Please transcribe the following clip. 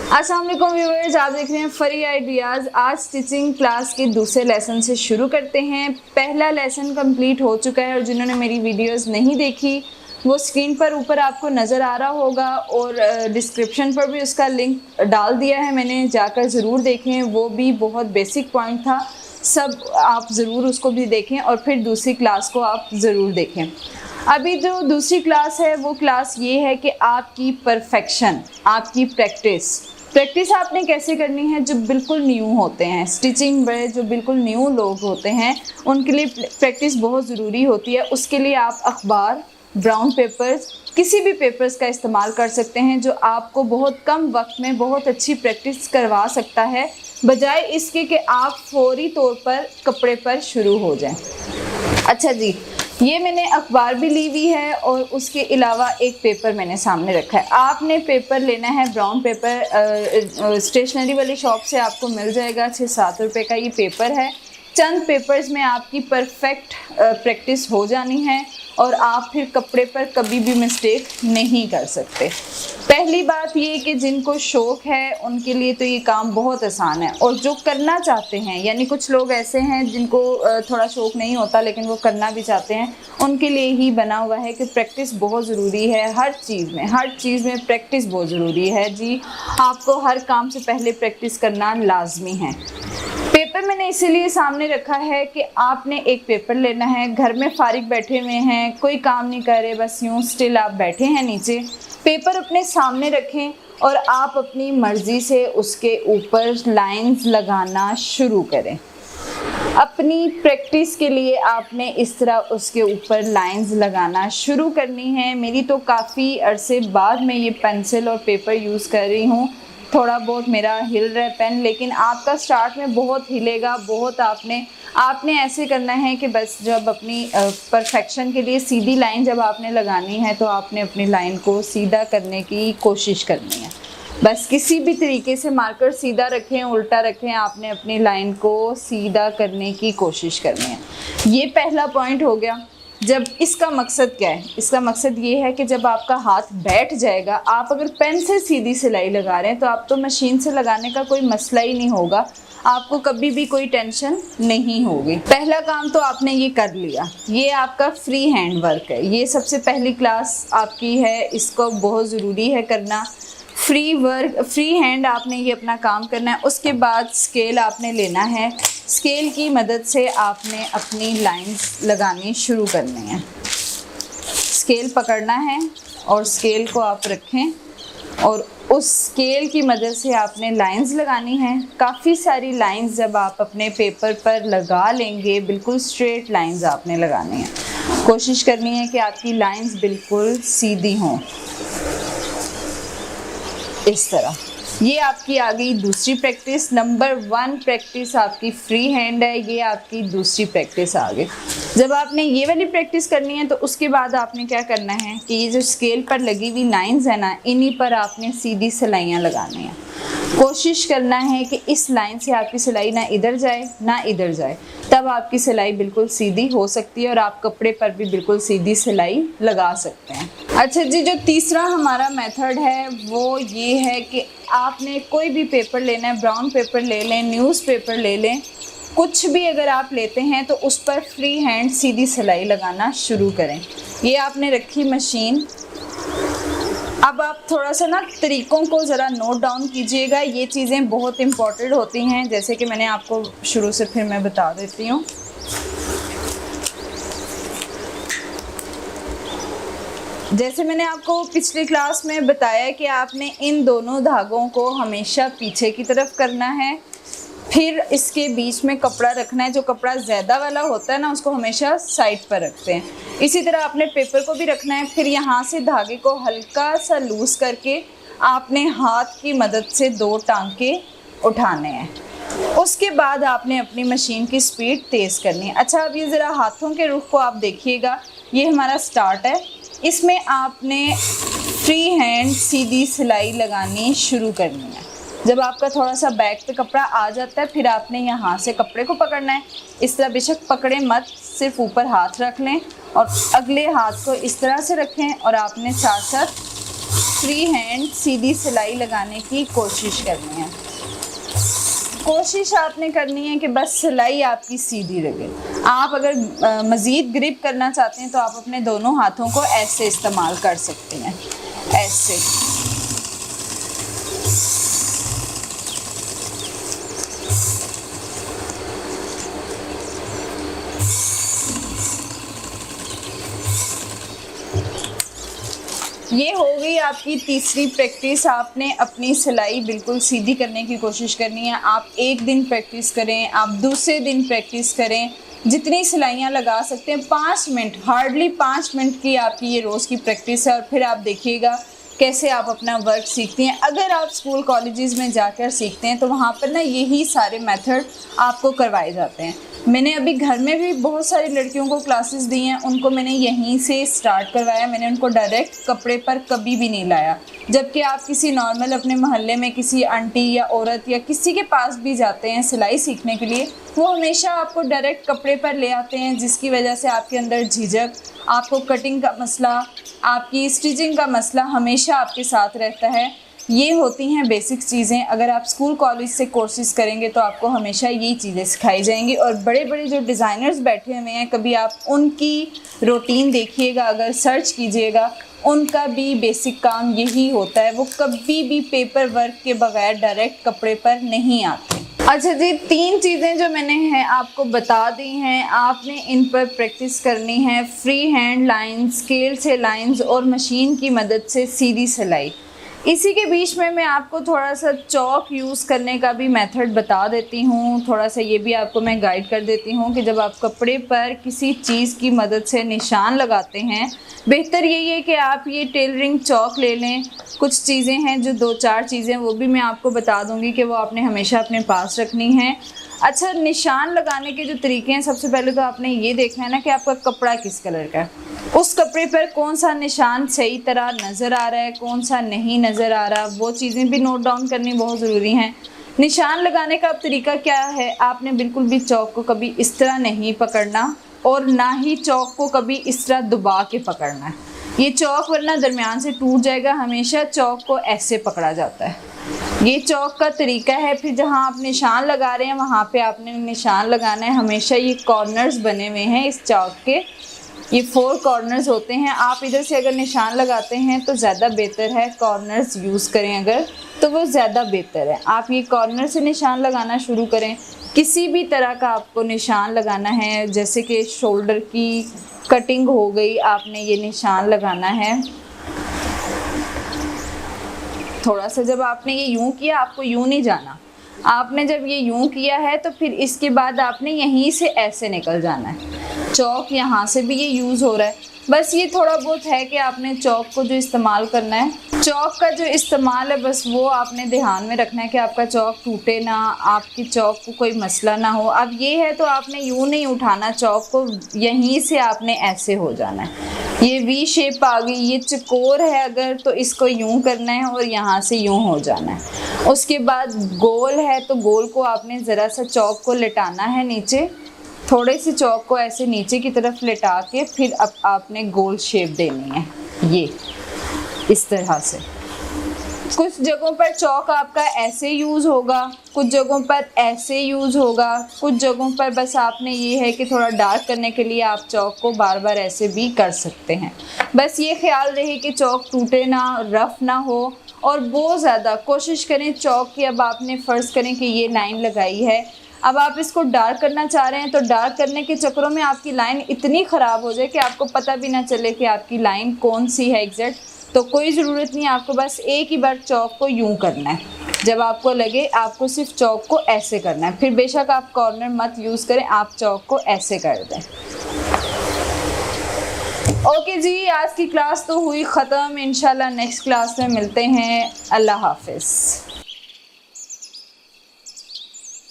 अस्सलाम वालेकुम व्यूअर्स, आप देख रहे हैं फरी आइडियाज़। आज स्टिचिंग क्लास के दूसरे लेसन से शुरू करते हैं। पहला लेसन कंप्लीट हो चुका है और जिन्होंने मेरी वीडियोस नहीं देखी वो स्क्रीन पर ऊपर आपको नज़र आ रहा होगा और डिस्क्रिप्शन पर भी उसका लिंक डाल दिया है मैंने, जाकर ज़रूर देखें। वो भी बहुत बेसिक पॉइंट था, सब आप ज़रूर उसको भी देखें और फिर दूसरी क्लास को आप ज़रूर देखें। अभी जो दूसरी क्लास है वो क्लास ये है कि आपकी परफेक्शन, आपकी प्रैक्टिस आपने कैसे करनी है। जो बिल्कुल न्यू होते हैं स्टिचिंग में, जो बिल्कुल न्यू लोग होते हैं उनके लिए प्रैक्टिस बहुत ज़रूरी होती है। उसके लिए आप अखबार, ब्राउन पेपर्स, किसी भी पेपर्स का इस्तेमाल कर सकते हैं जो आपको बहुत कम वक्त में बहुत अच्छी प्रैक्टिस करवा सकता है, बजाय इसके कि आप फौरी तौर पर कपड़े पर शुरू हो जाएं। अच्छा जी, ये मैंने अखबार भी ली हुई है और उसके अलावा एक पेपर मैंने सामने रखा है। आपने पेपर लेना है ब्राउन पेपर, स्टेशनरी वाली शॉप से आपको मिल जाएगा। 6-7 रुपये का ये पेपर है। चंद पेपर्स में आपकी परफेक्ट प्रैक्टिस हो जानी है और आप फिर कपड़े पर कभी भी मिस्टेक नहीं कर सकते। पहली बात ये कि जिनको शौक़ है उनके लिए तो ये काम बहुत आसान है, और जो करना चाहते हैं, यानी कुछ लोग ऐसे हैं जिनको थोड़ा शौक़ नहीं होता लेकिन वो करना भी चाहते हैं, उनके लिए ही बना हुआ है कि प्रैक्टिस बहुत ज़रूरी है। हर चीज़ में प्रैक्टिस बहुत ज़रूरी है जी। आपको हर काम से पहले प्रैक्टिस करना लाजमी है। पेपर मैंने इसीलिए सामने रखा है कि आपने एक पेपर लेना है, घर में फारिग बैठे हुए हैं, कोई काम नहीं कर रहे, बस यूँ स्टिल आप बैठे हैं नीचे, पेपर अपने सामने रखें और आप अपनी मर्ज़ी से उसके ऊपर लाइंस लगाना शुरू करें। अपनी प्रैक्टिस के लिए आपने इस तरह उसके ऊपर लाइंस लगाना शुरू करनी है। मेरी तो काफ़ी अरसे बाद मैं ये पेंसिल और पेपर यूज़ कर रही हूँ। थोड़ा बहुत मेरा हिल रहा है पेन, लेकिन आपका स्टार्ट में बहुत हिलेगा। बहुत आपने ऐसे करना है कि बस जब अपनी परफेक्शन के लिए सीधी लाइन जब आपने लगानी है तो आपने अपनी लाइन को सीधा करने की कोशिश करनी है। बस किसी भी तरीके से मार्कर सीधा रखें, उल्टा रखें, आपने अपनी लाइन को सीधा करने की कोशिश करनी है। ये पहला पॉइंट हो गया। जब इसका मकसद क्या है? इसका मकसद ये है कि जब आपका हाथ बैठ जाएगा, आप अगर पेन से सीधी सिलाई लगा रहे हैं तो आप तो मशीन से लगाने का कोई मसला ही नहीं होगा, आपको कभी भी कोई टेंशन नहीं होगी। पहला काम तो आपने ये कर लिया। ये आपका फ्री हैंड वर्क है, ये सबसे पहली क्लास आपकी है, इसको बहुत ज़रूरी है करना। फ्री हैंड आपने ये अपना काम करना है। उसके बाद स्केल आपने लेना है, स्केल की मदद से आपने अपनी लाइंस लगानी शुरू करनी है। स्केल पकड़ना है और स्केल को आप रखें और उस स्केल की मदद से आपने लाइंस लगानी है। काफ़ी सारी लाइंस जब आप अपने पेपर पर लगा लेंगे, बिल्कुल स्ट्रेट लाइंस आपने लगानी है। कोशिश करनी है कि आपकी लाइंस बिल्कुल सीधी हों, इस तरह। ये आपकी आ गई दूसरी प्रैक्टिस। नंबर 1 प्रैक्टिस आपकी फ्री हैंड है, ये आपकी दूसरी प्रैक्टिस आ गई। जब आपने ये वाली प्रैक्टिस करनी है तो उसके बाद आपने क्या करना है कि ये जो स्केल पर लगी हुई लाइंस है ना, इन्हीं पर आपने सीधी सिलाइयाँ लगानी हैं। कोशिश करना है कि इस लाइन से आपकी सिलाई ना इधर जाए ना इधर जाए, तब आपकी सिलाई बिल्कुल सीधी हो सकती है और आप कपड़े पर भी बिल्कुल सीधी सिलाई लगा सकते हैं। अच्छा जी, जो तीसरा हमारा मेथड है वो ये है कि आपने कोई भी पेपर लेना है, ब्राउन पेपर ले लें, न्यूज़पेपर ले लें, कुछ भी अगर आप लेते हैं तो उस पर फ्री हैंड सीधी सिलाई लगाना शुरू करें। ये आपने रखी मशीन। अब आप थोड़ा सा ना तरीक़ों को ज़रा नोट डाउन कीजिएगा, ये चीज़ें बहुत इम्पॉर्टेंट होती हैं। जैसे कि मैंने आपको शुरू से फिर मैं बता देती हूँ। जैसे मैंने आपको पिछली क्लास में बताया कि आपने इन दोनों धागों को हमेशा पीछे की तरफ करना है, फिर इसके बीच में कपड़ा रखना है। जो कपड़ा ज़्यादा वाला होता है ना, उसको हमेशा साइड पर रखते हैं। इसी तरह आपने पेपर को भी रखना है। फिर यहाँ से धागे को हल्का सा लूज़ करके आपने हाथ की मदद से 2 टांके उठाने हैं। उसके बाद आपने अपनी मशीन की स्पीड तेज़ करनी है। अच्छा, अब ये ज़रा हाथों के रुख को आप देखिएगा। ये हमारा स्टार्ट है, इसमें आपने फ्री हैंड सीधी सिलाई लगानी शुरू करनी है। जब आपका थोड़ा सा बैक पे कपड़ा आ जाता है, फिर आपने यहाँ से कपड़े को पकड़ना है। इस तरह बेशक पकड़े मत, सिर्फ ऊपर हाथ रख लें और अगले हाथ को इस तरह से रखें और आपने साथ साथ फ्री हैंड सीधी सिलाई लगाने की कोशिश करनी है। कोशिश आपने करनी है कि बस सिलाई आपकी सीधी लगे। आप अगर मज़ीद ग्रिप करना चाहते हैं तो आप अपने दोनों हाथों को ऐसे इस्तेमाल कर सकते हैं, ऐसे। ये हो गई आपकी तीसरी प्रैक्टिस। आपने अपनी सिलाई बिल्कुल सीधी करने की कोशिश करनी है। आप एक दिन प्रैक्टिस करें, आप दूसरे दिन प्रैक्टिस करें, जितनी सिलाइयाँ लगा सकते हैं। 5 मिनट, हार्डली 5 मिनट की आपकी ये रोज़ की प्रैक्टिस है और फिर आप देखिएगा कैसे आप अपना वर्क सीखती हैं। अगर आप स्कूल कॉलेजेस में जाकर सीखते हैं तो वहाँ पर ना यही सारे मेथड आपको करवाए जाते हैं। मैंने अभी घर में भी बहुत सारी लड़कियों को क्लासेस दी हैं, उनको मैंने यहीं से स्टार्ट करवाया। मैंने उनको डायरेक्ट कपड़े पर कभी भी नहीं लाया। जबकि आप किसी नॉर्मल अपने मोहल्ले में किसी आंटी या औरत या किसी के पास भी जाते हैं सिलाई सीखने के लिए, वो हमेशा आपको डायरेक्ट कपड़े पर ले आते हैं, जिसकी वजह से आपके अंदर झिझक, आपको कटिंग का मसला, आपकी स्टिचिंग का मसला हमेशा आपके साथ रहता है। ये होती हैं बेसिक चीज़ें। अगर आप स्कूल कॉलेज से कोर्सेज़ करेंगे तो आपको हमेशा यही चीज़ें सिखाई जाएंगी। और बड़े बड़े जो डिज़ाइनर्स बैठे हुए हैं, कभी आप उनकी रूटीन देखिएगा, अगर सर्च कीजिएगा, उनका भी बेसिक काम यही होता है। वो कभी भी पेपर वर्क के बगैर डायरेक्ट कपड़े पर नहीं आते। अच्छा जी, 3 चीज़ें जो मैंने हैं आपको बता दी हैं, आपने इन पर प्रैक्टिस करनी है। फ्री हैंड लाइंस, स्केल से लाइंस और मशीन की मदद से सीधी सिलाई। इसी के बीच में मैं आपको थोड़ा सा चौक यूज़ करने का भी मेथड बता देती हूँ। थोड़ा सा ये भी आपको मैं गाइड कर देती हूँ कि जब आप कपड़े पर किसी चीज़ की मदद से निशान लगाते हैं, बेहतर यही है कि आप ये टेलरिंग चौक ले लें। कुछ चीज़ें हैं जो 2-4 चीज़ें, वो भी मैं आपको बता दूँगी कि वो आपने हमेशा अपने पास रखनी है। अच्छा, निशान लगाने के जो तरीके हैं, सबसे पहले तो आपने ये देखना है ना कि आपका कपड़ा किस कलर का है। उस कपड़े पर कौन सा निशान सही तरह नज़र आ रहा है, कौन सा नहीं नज़र आ रहा, वो चीज़ें भी नोट डाउन करनी बहुत ज़रूरी हैं। निशान लगाने का तरीका क्या है, आपने बिल्कुल भी चौक को कभी इस तरह नहीं पकड़ना और ना ही चौक को कभी इस तरह दबा के पकड़ना है। ये चौक वरना दरमियान से टूट जाएगा। हमेशा चौक को ऐसे पकड़ा जाता है। ये चौक का तरीका है। फिर जहाँ आप निशान लगा रहे हैं वहाँ पे आपने निशान लगाना है। हमेशा ये कॉर्नर्स बने हुए हैं इस चौक के, ये 4 कॉर्नर्स होते हैं। आप इधर से अगर निशान लगाते हैं तो ज़्यादा बेहतर है, कॉर्नर्स यूज़ करें अगर तो वो ज़्यादा बेहतर है। आप ये कॉर्नर से निशान लगाना शुरू करें। किसी भी तरह का आपको निशान लगाना है, जैसे कि शोल्डर की कटिंग हो गई, आपने ये निशान लगाना है। थोड़ा सा जब आपने ये यूं किया, आपको यूं नहीं जाना। आपने जब ये यूं किया है तो फिर इसके बाद आपने यहीं से ऐसे निकल जाना है। चौक यहाँ से भी ये यूज़ हो रहा है। बस ये थोड़ा बहुत है कि आपने चौक को जो इस्तेमाल करना है, चौक का जो इस्तेमाल है, बस वो आपने ध्यान में रखना है कि आपका चौक टूटे ना, आपकी चौक को कोई मसला ना हो। अब ये है तो आपने यूं नहीं उठाना चौक को, यहीं से आपने ऐसे हो जाना है। ये वी शेप आ गई, ये चकोर है अगर तो इसको यूं करना है और यहाँ से यूं हो जाना है। उसके बाद गोल है तो गोल को आपने ज़रा सा चौक को लिटाना है नीचे, थोड़े से चौक को ऐसे नीचे की तरफ लिटा के फिर अब आपने गोल शेप देनी है, ये इस तरह से। कुछ जगहों पर चौक आपका ऐसे यूज़ होगा, कुछ जगहों पर ऐसे यूज़ होगा, कुछ जगहों पर बस आपने ये है कि थोड़ा डार्क करने के लिए आप चौक को बार बार ऐसे भी कर सकते हैं। बस ये ख्याल रहे कि चौक टूटे ना, रफ़ ना हो और बहुत ज़्यादा कोशिश करें चौक की। अब आपने फ़र्ज़ करें कि ये लाइन लगाई है, अब आप इसको डार्क करना चाह रहे हैं तो डार्क करने के चक्करों में आपकी लाइन इतनी ख़राब हो जाए कि आपको पता भी ना चले कि आपकी लाइन कौन सी है एग्जैक्ट। तो कोई ज़रूरत नहीं, आपको बस एक ही बार चौक को यूं करना है। जब आपको लगे आपको सिर्फ चौक को ऐसे करना है, फिर बेशक आप कॉर्नर मत यूज़ करें, आप चौक को ऐसे कर दें। ओके जी, आज की क्लास तो हुई ख़त्म। इंशाल्लाह नेक्स्ट क्लास में मिलते हैं। अल्लाह हाफिज़।